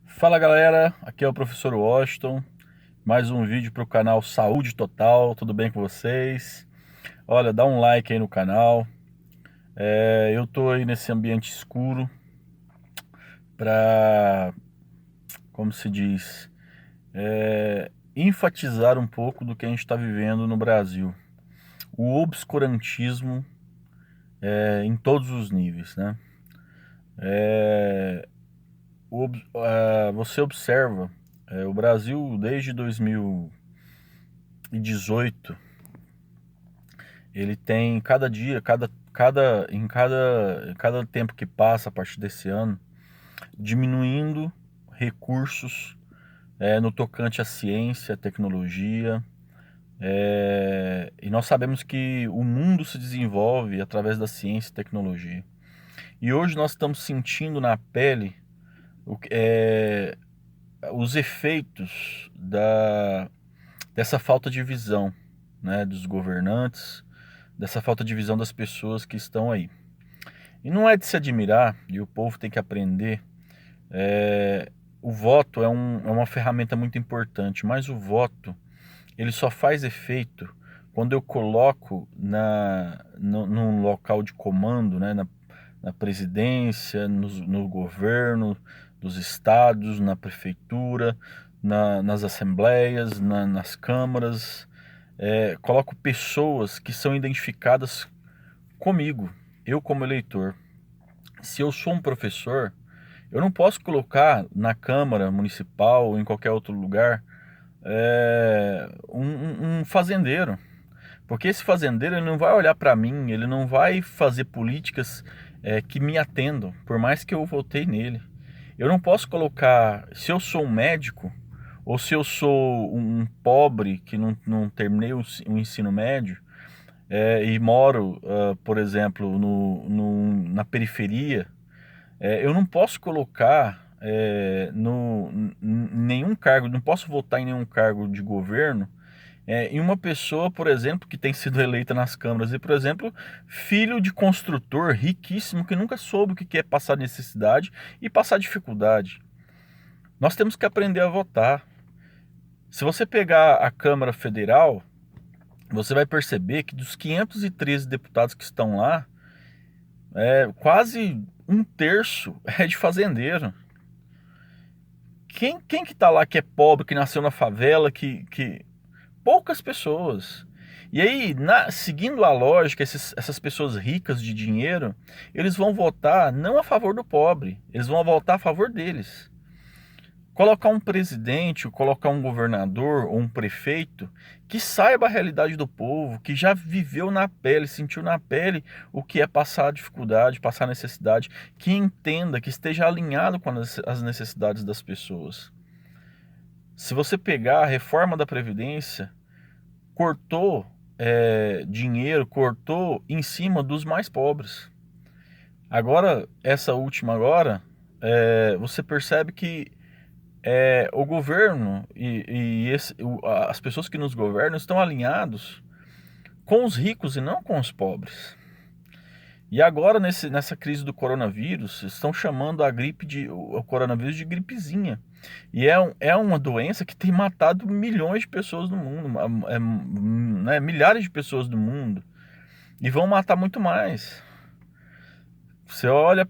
Fala galera, aqui é o professor Washington, mais um vídeo para o canal Saúde Total, tudo bem com vocês? Olha, dá um like aí no canal, eu tô aí nesse ambiente escuro para, como se diz, enfatizar um pouco do que a gente está vivendo no Brasil. O obscurantismo em todos os níveis, né? Você observa, o Brasil desde 2018 ele tem cada dia, cada tempo que passa a partir desse ano, diminuindo recursos no tocante à ciência, à tecnologia. E nós sabemos que o mundo se desenvolve através da ciência e tecnologia. E hoje nós estamos sentindo na pele os efeitos dessa falta de visão, né, dos governantes, dessa falta de visão das pessoas que estão aí. E não é de se admirar, e o povo tem que aprender. O voto é uma ferramenta muito importante, mas o voto ele só faz efeito quando eu coloco num local de comando, né, na presidência, no governo dos estados, na prefeitura, nas assembleias, nas câmaras. Coloco pessoas que são identificadas comigo, eu como eleitor. Se eu sou um professor, eu não posso colocar na Câmara Municipal ou em qualquer outro lugar um fazendeiro. Porque esse fazendeiro ele não vai olhar para mim, ele não vai fazer políticas que me atendam, por mais que eu votei nele. Eu não posso colocar, se eu sou um médico, ou se eu sou um pobre que não terminei o ensino médio, e moro, por exemplo, na periferia, eu não posso colocar nenhum cargo, não posso votar em nenhum cargo de governo em uma pessoa, por exemplo, que tem sido eleita nas câmaras e, por exemplo, filho de construtor riquíssimo que nunca soube o que é passar necessidade e passar dificuldade. Nós temos que aprender a votar. Se você pegar a Câmara Federal, você vai perceber que dos 513 deputados que estão lá, quase um terço é de fazendeiro. Quem que tá lá que é pobre, que nasceu na favela, que... Poucas pessoas. E aí, seguindo a lógica, essas pessoas ricas de dinheiro, eles vão votar não a favor do pobre, eles vão votar a favor deles. Colocar um presidente, ou colocar um governador ou um prefeito que saiba a realidade do povo, que já viveu na pele, sentiu na pele o que é passar dificuldade, passar necessidade, que entenda, que esteja alinhado com as necessidades das pessoas. Se você pegar a reforma da Previdência, cortou dinheiro, cortou em cima dos mais pobres. Agora, essa última agora, você percebe que o governo as pessoas que nos governam estão alinhados com os ricos e não com os pobres. E agora, nessa crise do coronavírus, estão chamando o coronavírus de gripezinha. E é uma doença que tem matado milhões de pessoas no mundo, né, milhares de pessoas no mundo. E vão matar muito mais. Você olha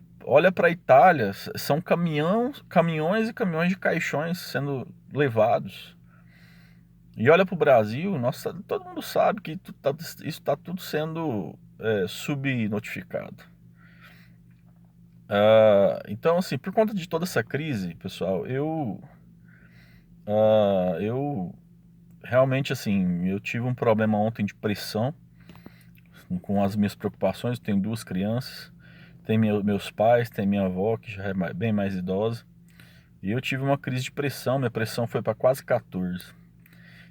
para a Itália, são caminhões e caminhões de caixões sendo levados. E olha para o Brasil, nossa, todo mundo sabe que isso está tudo sendo subnotificado. Então, assim, por conta de toda essa crise, pessoal, eu realmente, assim, eu tive um problema ontem de pressão com as minhas preocupações. Eu tenho duas crianças, tem meus pais, tem minha avó, que já é bem mais idosa. E eu tive uma crise de pressão, minha pressão foi para quase 14.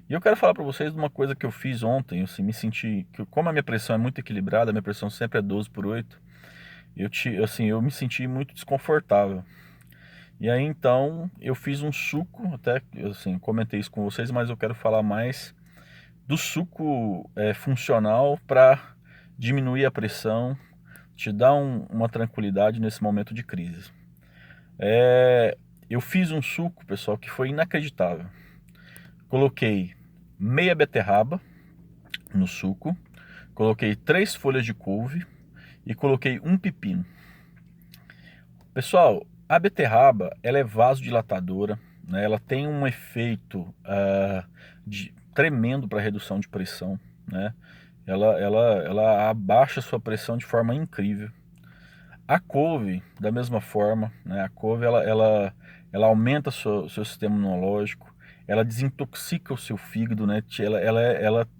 E eu quero falar para vocês de uma coisa que eu fiz ontem. Eu assim, me senti, como a minha pressão é muito equilibrada, a minha pressão sempre é 12/8, eu me senti muito desconfortável. E aí então eu fiz um suco, até assim, comentei isso com vocês, mas eu quero falar mais do suco funcional para diminuir a pressão, te dar uma tranquilidade nesse momento de crise. Eu fiz um suco, pessoal, que foi inacreditável. Coloquei meia beterraba no suco, coloquei 3 folhas de couve e coloquei um pepino. Pessoal, a beterraba, ela é vasodilatadora, né? Ela tem um efeito tremendo para redução de pressão, né? Ela abaixa a sua pressão de forma incrível. A couve, da mesma forma, né? A couve, ela aumenta seu sistema imunológico, ela desintoxica o seu fígado, né?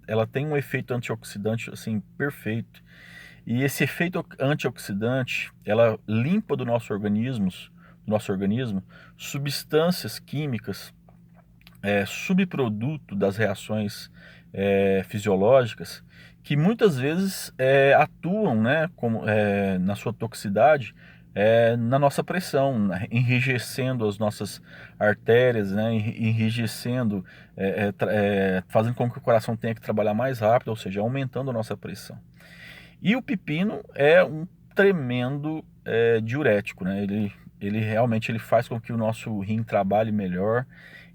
Ela tem um efeito antioxidante, assim, perfeito. E esse efeito antioxidante, ela limpa do nosso organismo, substâncias químicas, subproduto das reações fisiológicas, que muitas vezes atuam, né, na sua toxicidade, na nossa pressão, né, enrijecendo as nossas artérias, né, enrijecendo, fazendo com que o coração tenha que trabalhar mais rápido, ou seja, aumentando a nossa pressão. E o pepino é um tremendo diurético, né? Ele realmente ele faz com que o nosso rim trabalhe melhor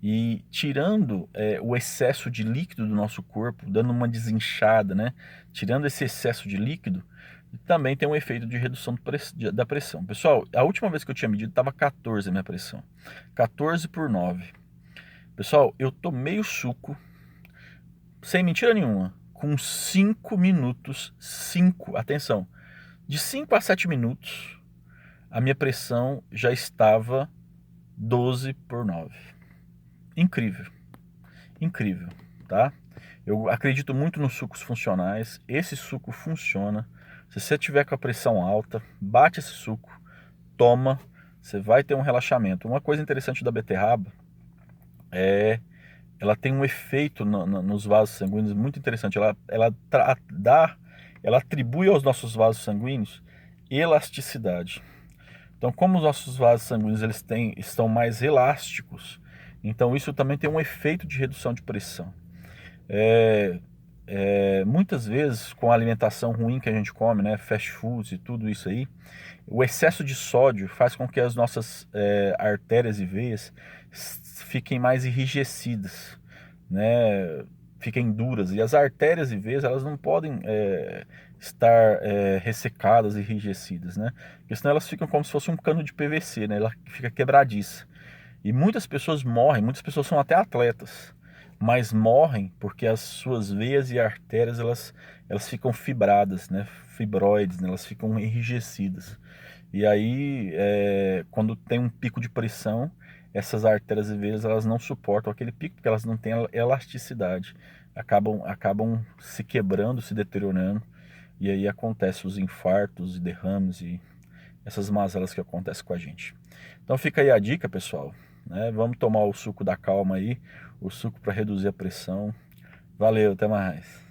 e tirando o excesso de líquido do nosso corpo, dando uma desinchada, né? Tirando esse excesso de líquido, também tem um efeito de redução da pressão. Pessoal, a última vez que eu tinha medido estava 14 a minha pressão. 14 por 9. Pessoal, eu tomei o suco, sem mentira nenhuma, com 5 minutos, 5, atenção, de 5 a 7 minutos, a minha pressão já estava 12 por 9. Incrível, incrível, tá? Eu acredito muito nos sucos funcionais, esse suco funciona. Se você tiver com a pressão alta, bate esse suco, toma, você vai ter um relaxamento. Uma coisa interessante da beterraba ela tem um efeito nos vasos sanguíneos muito interessante. Ela atribui aos nossos vasos sanguíneos elasticidade. Então, como os nossos vasos sanguíneos estão mais elásticos, então isso também tem um efeito de redução de pressão. Muitas vezes, com a alimentação ruim que a gente come, né, fast foods e tudo isso aí, o excesso de sódio faz com que as nossas artérias e veias fiquem mais enrijecidas, né, fiquem duras. E as artérias e veias, elas não podem estar ressecadas e enrijecidas, né, porque senão elas ficam como se fosse um cano de PVC, né, ela fica quebradiça. E muitas pessoas morrem, muitas pessoas são até atletas, mas morrem porque as suas veias e artérias elas ficam fibradas, né? Fibroides, né? Elas ficam enrijecidas. E aí, quando tem um pico de pressão, essas artérias e veias elas não suportam aquele pico porque elas não têm elasticidade, acabam se quebrando, se deteriorando. E aí acontecem os infartos e derrames e essas mazelas que acontecem com a gente. Então fica aí a dica, pessoal, né? Vamos tomar o suco da calma aí, o suco para reduzir a pressão. Valeu, até mais.